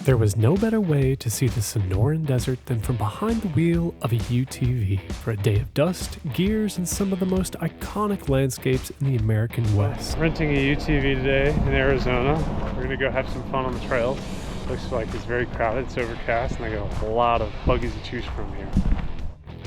There was no better way to see the Sonoran Desert than from behind the wheel of a UTV for a day of dust, gears, and some of the most iconic landscapes in the American West. Renting a UTV today in Arizona. We're gonna go have some fun on the trails. Looks like it's very crowded, it's overcast, and I got a lot of buggies to choose from here.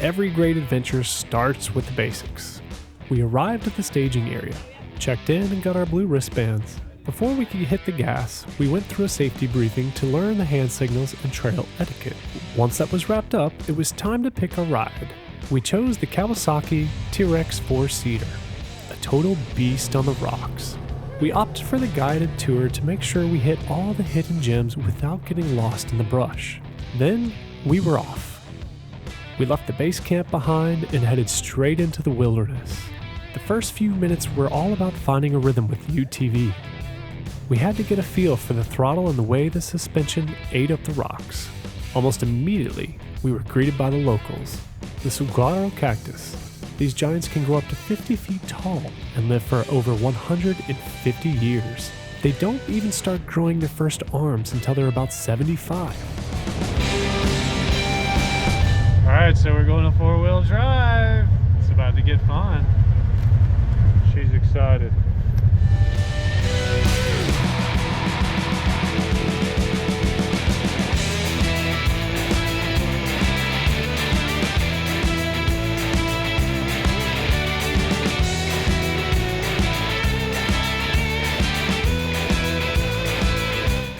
Every great adventure starts with the basics. We arrived at the staging area, checked in, and got our blue wristbands. Before we could hit the gas, we went through a safety briefing to learn the hand signals and trail etiquette. Once that was wrapped up, it was time to pick a ride. We chose the Kawasaki Teryx 4-seater, a total beast on the rocks. We opted for the guided tour to make sure we hit all the hidden gems without getting lost in the brush. Then, we were off. We left the base camp behind and headed straight into the wilderness. The first few minutes were all about finding a rhythm with the UTV. We had to get a feel for the throttle and the way the suspension ate up the rocks. Almost immediately, we were greeted by the locals, the Saguaro cactus. These giants can grow up to 50 feet tall and live for over 150 years. They don't even start growing their first arms until they're about 75. All right, so we're going to four-wheel drive. It's about to get fun. She's excited.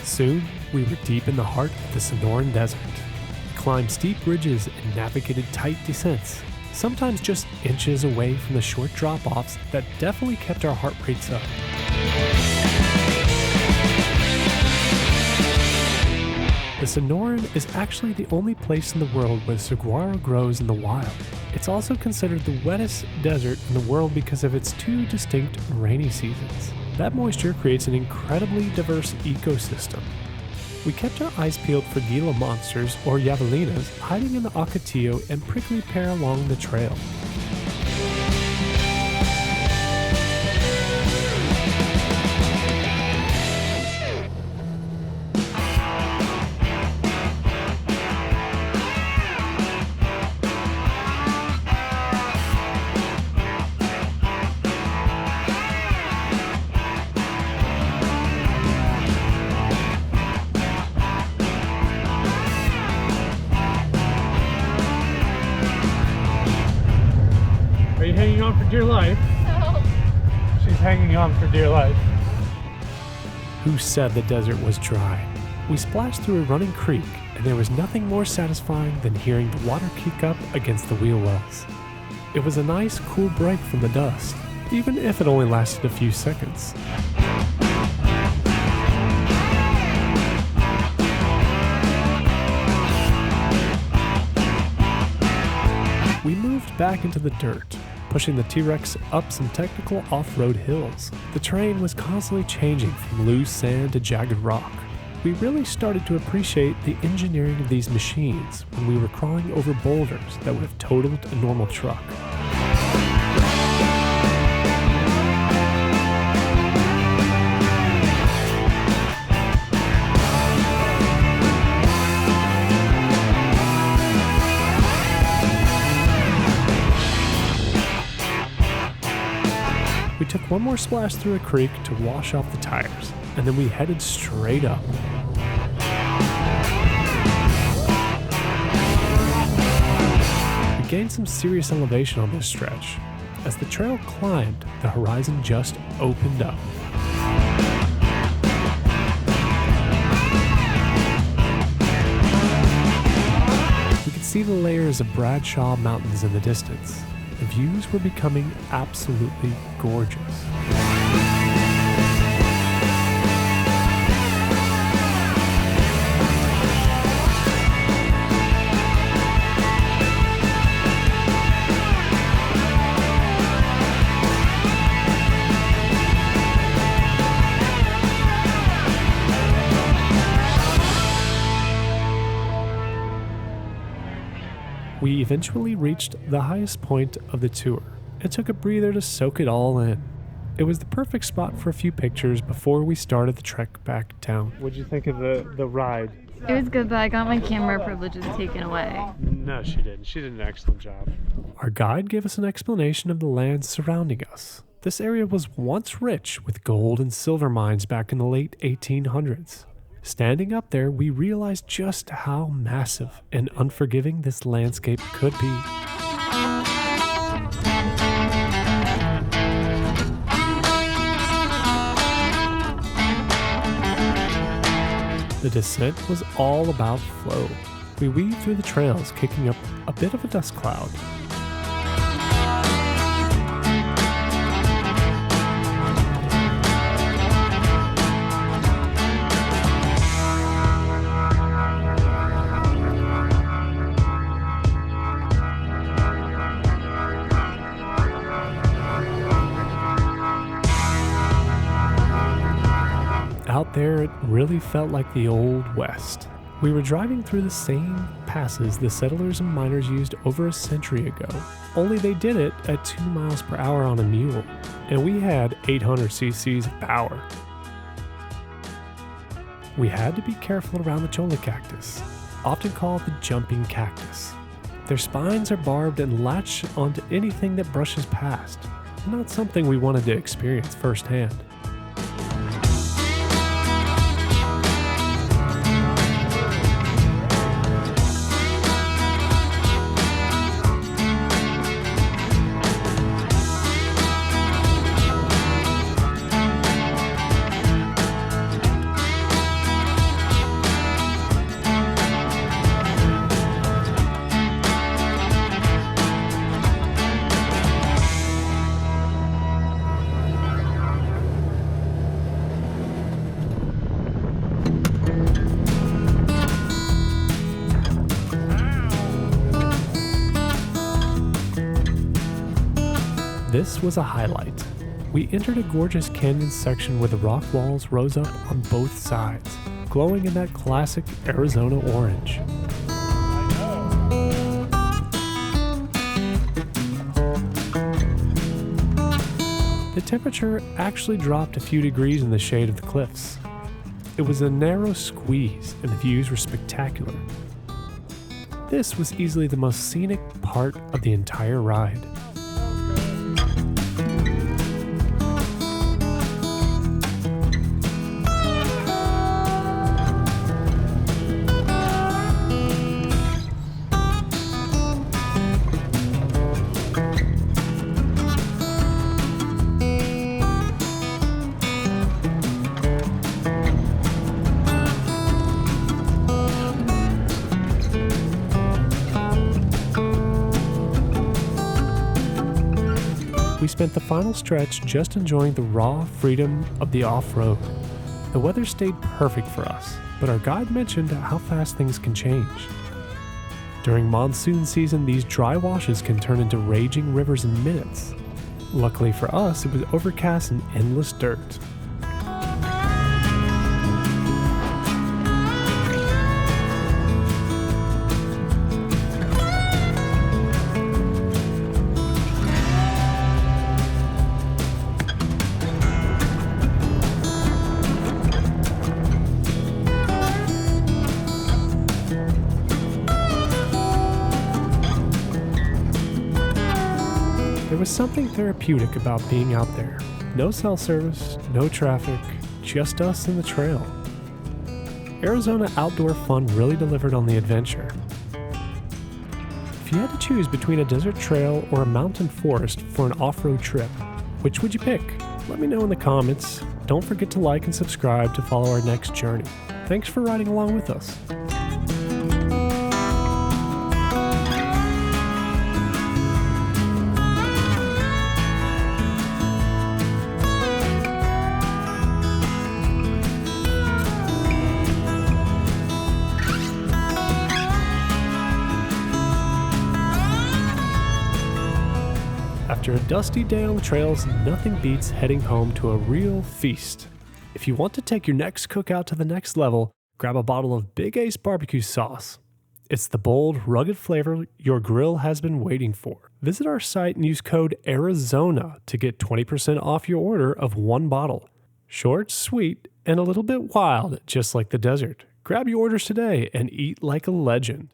Soon, we were deep in the heart of the Sonoran Desert. We climbed steep ridges and navigated tight descents, sometimes just inches away from the short drop-offs that definitely kept our heart rates up. The Sonoran is actually the only place in the world where saguaro grows in the wild. It's also considered the wettest desert in the world because of its two distinct rainy seasons. That moisture creates an incredibly diverse ecosystem. We kept our eyes peeled for Gila monsters or javelinas hiding in the ocotillo and prickly pear along the trail. Are you hanging on for dear life? No. She's hanging on for dear life. Who said the desert was dry? We splashed through a running creek, and there was nothing more satisfying than hearing the water kick up against the wheel wells. It was a nice, cool break from the dust, even if it only lasted a few seconds. We moved back into the dirt, pushing the T-Rex up some technical off-road hills. The terrain was constantly changing from loose sand to jagged rock. We really started to appreciate the engineering of these machines when we were crawling over boulders that would have totaled a normal truck. We took one more splash through a creek to wash off the tires, and then we headed straight up. We gained some serious elevation on this stretch. As the trail climbed, the horizon just opened up. We could see the layers of Bradshaw Mountains in the distance. The views were becoming absolutely gorgeous. We eventually reached the highest point of the tour and took a breather to soak it all in. It was the perfect spot for a few pictures before we started the trek back down. What'd you think of the ride? It was good, but I got my camera privileges taken away. No, she didn't. She did an excellent job. Our guide gave us an explanation of the land surrounding us. This area was once rich with gold and silver mines back in the late 1800s. Standing up there, we realized just how massive and unforgiving this landscape could be. The descent was all about flow. We weaved through the trails, kicking up a bit of a dust cloud. Out there, it really felt like the Old West. We were driving through the same passes the settlers and miners used over a century ago, only they did it at 2 miles per hour on a mule, and we had 800 cc's of power. We had to be careful around the cholla cactus, often called the jumping cactus. Their spines are barbed and latch onto anything that brushes past, not something we wanted to experience firsthand. This was a highlight. We entered a gorgeous canyon section where the rock walls rose up on both sides, glowing in that classic Arizona orange. The temperature actually dropped a few degrees in the shade of the cliffs. It was a narrow squeeze and the views were spectacular. This was easily the most scenic part of the entire ride. We spent the final stretch just enjoying the raw freedom of the off-road. The weather stayed perfect for us, but our guide mentioned how fast things can change. During monsoon season, these dry washes can turn into raging rivers in minutes. Luckily for us, it was overcast and endless dirt. There was something therapeutic about being out there. No cell service, no traffic, just us and the trail. Arizona outdoor fun really delivered on the adventure. If you had to choose between a desert trail or a mountain forest for an off-road trip, which would you pick? Let me know in the comments. Don't forget to like and subscribe to follow our next journey. Thanks for riding along with us. After a dusty day on the trails, nothing beats heading home to a real feast. If you want to take your next cookout to the next level, grab a bottle of Big Ace barbecue sauce. It's the bold, rugged flavor your grill has been waiting for. Visit our site and use code ARIZONA to get 20% off your order of one bottle. Short, sweet, and a little bit wild, just like the desert. Grab your orders today and eat like a legend.